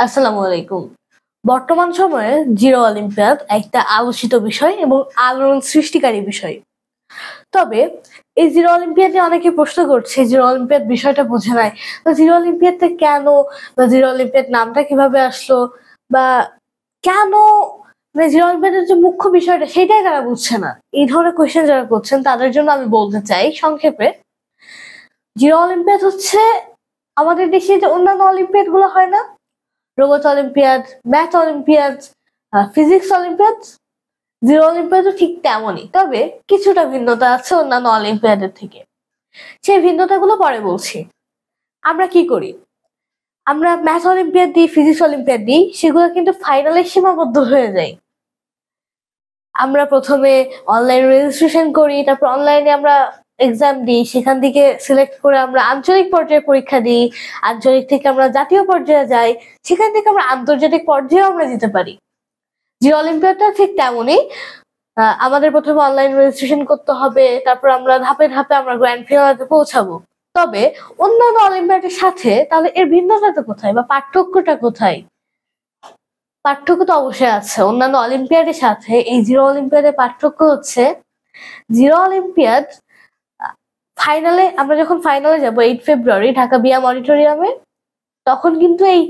আসসালামু আলাইকুম। বর্তমান সময়ে জিরো অলিম্পিয়াড একটা আলোচিত বিষয় এবং আলোড়ন সৃষ্টিকারী বিষয়। তবে এই জিরো অলিম্পিয়াডে অনেকে প্রশ্ন করছে জিরো অলিম্পিয়াড বিষয়টা বোঝে নাই, বা জিরো অলিম্পিয়াডটা কেন, বা জিরো অলিম্পিয়াড নামটা কিভাবে আসলো, বা কেন, মানে জিরো অলিম্পিয়াডের যে মুখ্য বিষয়টা সেটাই তারা বুঝছে না। এই ধরনের কোয়েশ্চেন যারা করছেন তাদের জন্য আমি বলতে চাই সংক্ষেপে, জিরো অলিম্পিয়াড হচ্ছে আমাদের দেশে যে অন্যান্য অলিম্পিয়াড গুলো হয় না, robot olympiad, math olympiad, physics olympiad, zero অলিম্পিয়াডও ঠিক তেমনই, তবে কিছুটা ভিন্নতা আছে অন্যান্য অলিম্পিয়াডের থেকে। সেই ভিন্নতাগুলো পরে বলছি। আমরা কি করি, আমরা ম্যাথ অলিম্পিয়াড দিই, ফিজিক্স অলিম্পিয়াড দিই, সেগুলো কিন্তু ফাইনালে সীমাবদ্ধ হয়ে যায়। আমরা প্রথমে অনলাইন রেজিস্ট্রেশন করি, তারপর অনলাইনে আমরা এক্সাম দিই, সেখান থেকে সিলেক্ট করে আমরা আঞ্চলিক পর্যায়ে পরীক্ষা দিই, আঞ্চলিক থেকে আমরা জাতীয় পর্যায়ে যাই, সেখান থেকে আমরা আন্তর্জাতিক পর্যায়েও আমরা যেতে পারি। যে অলিম্পিয়াডটা ঠিক তেমনই, আমাদের প্রথমে অনলাইন রেজিস্ট্রেশন করতে হবে, তারপর আমরা ধাপে ধাপে আমরা গ্র্যান্ড ফিনালে পৌঁছাবো। তবে অন্যান্য অলিম্পিয়াডের সাথে তাহলে এর ভিন্নতাটা কোথায় বা পার্থক্যটা কোথায়? পার্থক্য তো অবশ্যই আছে। অন্যান্য অলিম্পিয়াডের সাথে এই জিরো অলিম্পিয়াডের পার্থক্য হচ্ছে, জিরো অলিম্পিয়াড ফাইনালে, আমরা যখন ফাইনালে যাবো 8 ফেব্রুয়ারি ঢাকা বিয়াম অডিটোরিয়ামে, তখন কিন্তু এই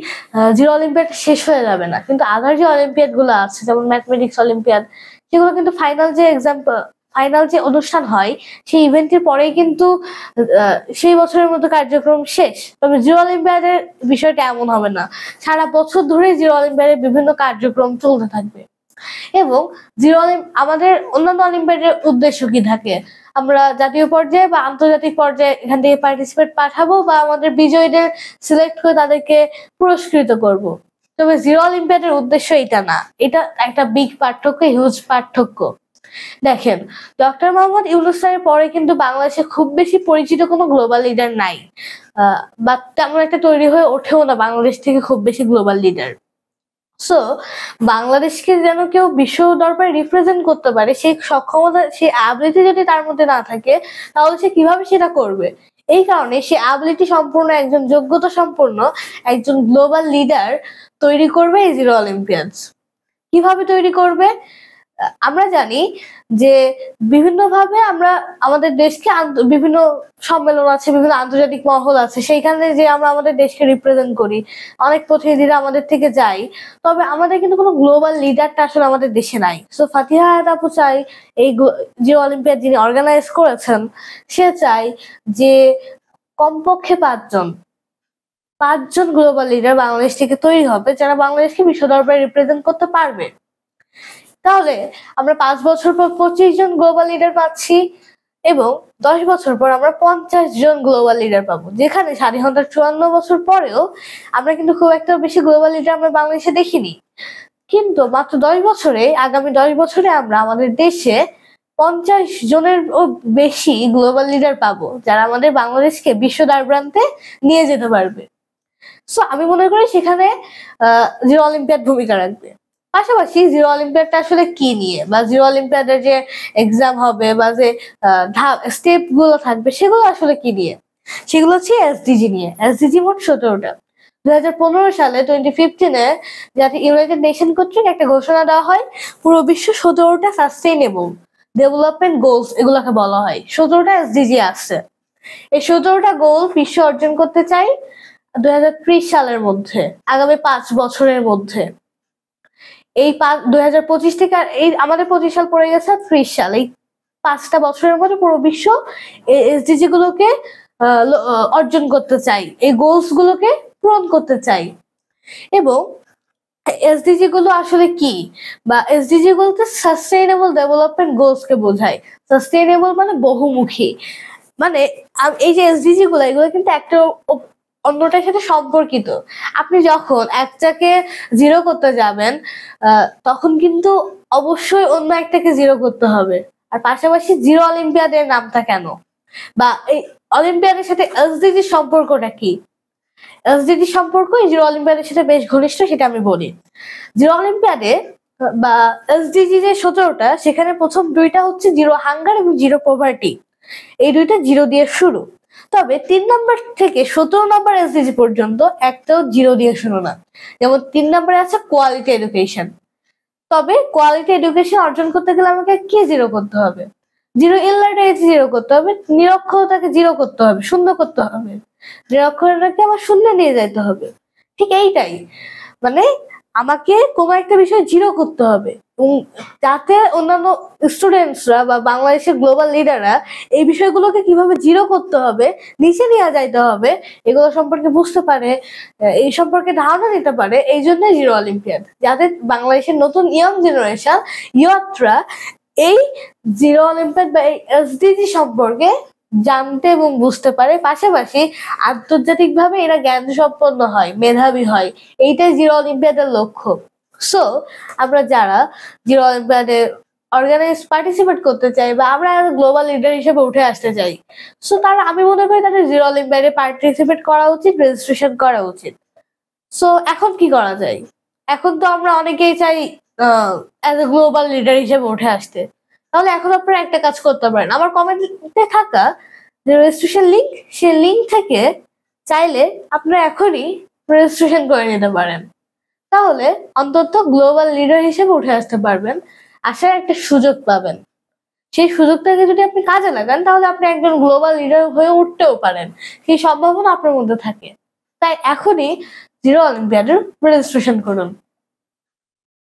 জিরো অলিম্পিয়াড শেষ হয়ে যাবে না, কিন্তু আদার যে অলিম্পিয়াড গুলো আছে যেমন ম্যাথমেটিক্স অলিম্পিয়াড, সেগুলো কিন্তু ফাইনাল যে অনুষ্ঠান হয় সেই ইভেন্টের পরেই কিন্তু সেই বছরের মতো কার্যক্রম শেষ। তবে জিরো অলিম্পিয়াডের বিষয়টা এমন হবে না, সারা বছর ধরে জিরো অলিম্পিয়াডের বিভিন্ন কার্যক্রম চলতে থাকবে। এবং আমাদের অন্যান্য অলিম্পিয়াডের উদ্দেশ্য কি থাকে, আমরা জাতীয় পর্যায়ে বা আন্তর্জাতিক পর্যায়ে এখান থেকে পার্টিসিপেট পাঠাবো বা আমাদের বিজয়ীদের সিলেক্ট করে তাদেরকে পুরস্কৃত করব। তবে জিরো অলিম্পিয়াডের উদ্দেশ্য এটা না, এটা একটা বিগ পার্থক্য, হিউজ পার্থক্য। দেখেন, ডক্টর মোহাম্মদ ইউনূস স্যারের পরে কিন্তু বাংলাদেশে খুব বেশি পরিচিত কোনো গ্লোবাল লিডার নাই, বা তেমন একটা তৈরি হয়ে ওঠেও না বাংলাদেশ থেকে খুব বেশি গ্লোবাল লিডার। সো বাংলাদেশকে যেন কেউ বিশ্ব দরবারে রিপ্রেজেন্ট করতে পারে, সেই সক্ষমতা, সেই অ্যাবিলিটি যদি তার মধ্যে না থাকে, তাহলে সে কিভাবে সেটা করবে? এই কারণে সে অ্যাবিলিটি সম্পূর্ণ একজন, যোগ্যতা সম্পন্ন একজন গ্লোবাল লিডার তৈরি করবে এই জিরো অলিম্পিয়াডস। কিভাবে তৈরি করবে? আমরা জানি যে বিভিন্নভাবে আমরা আমাদের দেশকে, বিভিন্ন সম্মেলন আছে, বিভিন্ন আন্তর্জাতিক মহল আছে, সেইখানে যে আমরা আমাদের দেশকে রিপ্রেজেন্ট করি, অনেক প্রতিনিধিরা আমাদের থেকে যাই। তবে আমাদের কিন্তু কোনো গ্লোবাল লিডারটা আসলে আমাদের দেশে নাই। সো ফাতিহা হায়াত আপু চাই, এই যে অলিম্পিয়াড যিনি অর্গানাইজ করেছেন, সে চাই যে কমপক্ষে পাঁচজন গ্লোবাল লিডার বাংলাদেশ থেকে তৈরি হবে, যারা বাংলাদেশকে বিশ্ব দরবারে রিপ্রেজেন্ট করতে পারবে। তাহলে আমরা 5 বছর পর 25 জন গ্লোবাল লিডার পাচ্ছি, এবং 10 বছর পর আমরা 50 জন গ্লোবাল লিডার পাবো, যেখানে স্বাধীনতার 54 বছর পরেও আমরা কিন্তু খুব একটা বেশি গ্লোবাল লিডার আমরা বাংলাদেশে দেখিনি। কিন্তু মাত্র 10 বছরে, আগামী 10 বছরে আমরা আমাদের দেশে 50 জনেরও বেশি গ্লোবাল লিডার পাবো, যারা আমাদের বাংলাদেশকে বিশ্ব দ্বারপ্রান্তে নিয়ে যেতে পারবে। সো আমি মনে করি সেখানে জিরো অলিম্পিয়াড ভূমিকা রাখবে। পাশাপাশি জিরো অলিম্পিয়াডটা আসলে কি নিয়ে, বা জিরো অলিম্পিয়াডের যে এক্সাম হবে বা যে স্টেপ গুলো থাকবে, সেগুলো আসলে কি নিয়ে? সেগুলো হচ্ছে এসডিজি নিয়ে। এসডিজি মোট 17টা। 2015 সালে 2015-এ ইউনাইটেড নেশন কর্তৃক একটা ঘোষণা দেওয়া হয়, পুরো বিশ্ব 17টা সাস্টেইনেবল ডেভেলপমেন্ট গোলস এগুলোকে বলা হয়। 17টা এসডিজি আছে। এই 17টা গোল বিশ্ব অর্জন করতে চাই 2030 সালের মধ্যে, আগামী 5 বছরের মধ্যে। এই 2025 থেকে এই আমাদের 25 সাল পড়ে গেছে 30 সাল, এই 5টা বছরের মধ্যে পুরো বিশ্ব এসডিজি গুলোকে অর্জন করতে চাই, এই গোলস গুলোকে পূরণ করতে চাই। এবং এসডিজি গুলো আসলে কি, বা এসডিজি বলতে সাস্টেইনেবল ডেভেলপমেন্ট গোলস কে বোঝায়। সাস্টেইনেবল মানে বহুমুখী, মানে এই যে এসডিজি গুলো, এগুলো কিন্তু একটা অন্যটার সাথে সম্পর্কিত। আপনি যখন একটাকে জিরো করতে যাবেন, তখন কিন্তু অবশ্যই অন্য একটাকে জিরো করতে হবে। আর পাশাপাশি জিরো অলিম্পিয়াডের নামটা কেন, বা এই অলিম্পিয়াডের সাথে এসডিজি সম্পর্কটা কি? এসডিজি সম্পর্ক এই জিরো অলিম্পিয়াডের সাথে বেশ ঘনিষ্ঠ, সেটা আমি বলি। জিরো অলিম্পিয়াডে বা এসডিজি যে 17টা, সেখানে প্রথম 2টা হচ্ছে জিরো হাঙ্গার এবং জিরো পভার্টি। এই 2টা জিরো দিয়ে শুরু। তবে 3 নম্বর থেকে 17 নম্বর এসডিজি পর্যন্ত একটাও জিরো দিয়ে শুরু না। যেমন 3 নম্বরে আছে কোয়ালিটি এডুকেশন। তবে কোয়ালিটি এডুকেশন অর্জন করতে গেলে আমাকে কি জিরো করতে হবে? জিরো ইলাইটারেসি জিরো করতে হবে, নিরক্ষরতাকে জিরো করতে হবে, শূন্য করতে হবে, নিরক্ষরতাকে আমার শূন্য নিয়ে যাইতে হবে। ঠিক এইটাই, মানে আমাকে কোনো একটা বিষয় জিরো করতে হবে যাতে অন্যান্য স্টুডেন্টসরা বা বাংলাদেশের গ্লোবাল লিডাররা এই বিষয়গুলোকে কিভাবে জিরো করতে হবে, নিচে নিয়ে যাইতে হবে, এগুলো সম্পর্কে বুঝতে পারে, এই সম্পর্কে ধারণা নিতে পারে। এই জন্য জিরো অলিম্পিয়াড, যাতে বাংলাদেশের নতুন ইয়ং জেনারেশন ইয়ুথরা এই জিরো অলিম্পিয়াড বা এই এসডিজি সম্পর্কে জানতে এবং বুঝতে পারে, পাশাপাশি আন্তর্জাতিকভাবে এরা জ্ঞান সম্পন্ন হয়, মেধাবী হয়। এইটাই জিরো অলিম্পিয়াডের লক্ষ্য। সো আমরা যারা জিরো অলিম্পিয়াডে অর্গানাইজ পার্টিসিপেট করতে চাই বা আমরা গ্লোবাল লিডার হিসেবে উঠে আসতে চাই, সো তারা, আমি মনে করি তাদের জিরো অলিম্পিয়াডে পার্টিসিপেট করা উচিত, রেজিস্ট্রেশন করা উচিত। সো এখন কি করা যায়? এখন তো আমরা অনেকেই চাই অ্যাজ এ গ্লোবাল লিডার হিসেবে উঠে আসতে। তাহলে এখন আপনারা একটা কাজ করতে পারেন, আমার কমেন্টে থাকা যে রেজিস্ট্রেশন লিঙ্ক, সেই লিঙ্ক থেকে চাইলে আপনারা এখনই রেজিস্ট্রেশন করে নিতে পারেন। তাহলে অন্তত গ্লোবাল লিডার হিসেবে উঠে আসতে পারবেন, আসার একটা সুযোগ পাবেন। সেই সুযোগটাকে যদি আপনি কাজে লাগান তাহলে আপনি একজন গ্লোবাল লিডার হয়ে উঠতেও পারেন, সেই সম্ভাবনা আপনার মধ্যে থাকে। তাই এখনই জিরো অলিম্পিয়াডের রেজিস্ট্রেশন করুন।